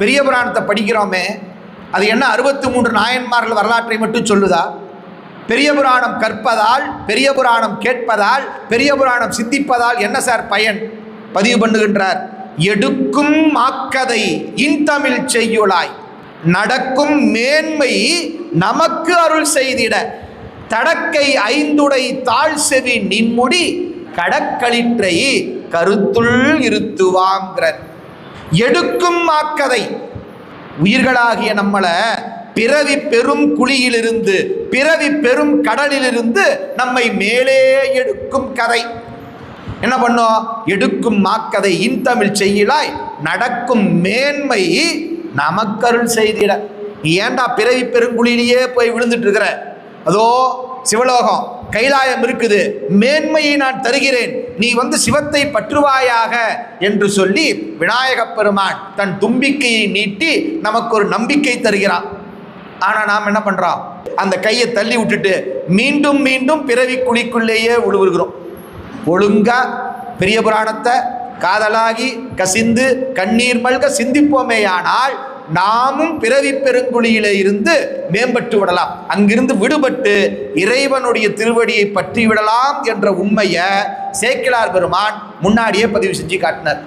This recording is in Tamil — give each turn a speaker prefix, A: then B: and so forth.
A: பெரிய புராணத்தை படிக்கிறோமே, அது என்ன 63 நாயன்மார்கள் வரலாற்றை மட்டும் சொல்லுதா? பெரிய புராணம் கற்பதால், பெரிய புராணம் கேட்பதால், பெரிய புராணம் சிந்திப்பதால் என்ன சார் பயன்? பதிவு பண்ணுகின்றார். எடுக்கும் மாக்கதை இன்தமிழ் செய்யுளாய், நடக்கும் மேன்மை நமக்கு அருள் செய்திட, தடக்கை ஐந்துடை தாழ் செவி நின்முடி கடக்களிற்றை கருத்துள் இருத்துவாங்கிறார். எடுக்கும் மாக்கதை, உயிர்களாகிய நம்மளை பிறவி பெரும் குழியிலிருந்து, பிறவி பெரும் கடலிலிருந்து நம்மை மேலே எடுக்கும் கதை என்ன பண்ணோம்? எடுக்கும் மாக்கதை இன்தமிழ் செய்யலாய், நடக்கும் மேன்மை நமக்கருள் செய்திட. ஏண்டா பிறவி பெருங்குழியிலேயே போய் விழுந்துட்டு இருக்கிற? அதோ சிவலோகம் கைலாயம் இருக்குது, மேன்மையை நான் தருகிறேன், நீ வந்து சிவத்தை பற்றுவாயாக என்று சொல்லி விநாயகப் பெருமான் தன் தும்பிக்கையை நீட்டி நமக்கு ஒரு நம்பிக்கை தருகிறான். ஆனால் நாம் என்ன பண்ணுறோம்? அந்த கையை தள்ளி விட்டுட்டு மீண்டும் மீண்டும் பிறவி குழிக்குள்ளேயே விழுவுகிறோம். ஒழுங்கா பெரிய புராணத்தை காதலாகி கசிந்து கண்ணீர் மல்க சிந்திப்போமேயானால் நாமும் பிறவி பெருங்குழியிலே இருந்து மேம்பட்டு விடலாம். அங்கிருந்து விடுபட்டு இறைவனுடைய திருவடியை பற்றி விடலாம் என்ற உண்மையை சேக்கிழார் பெருமான் முன்னாடியே பதிவு செஞ்சு காட்டினார்.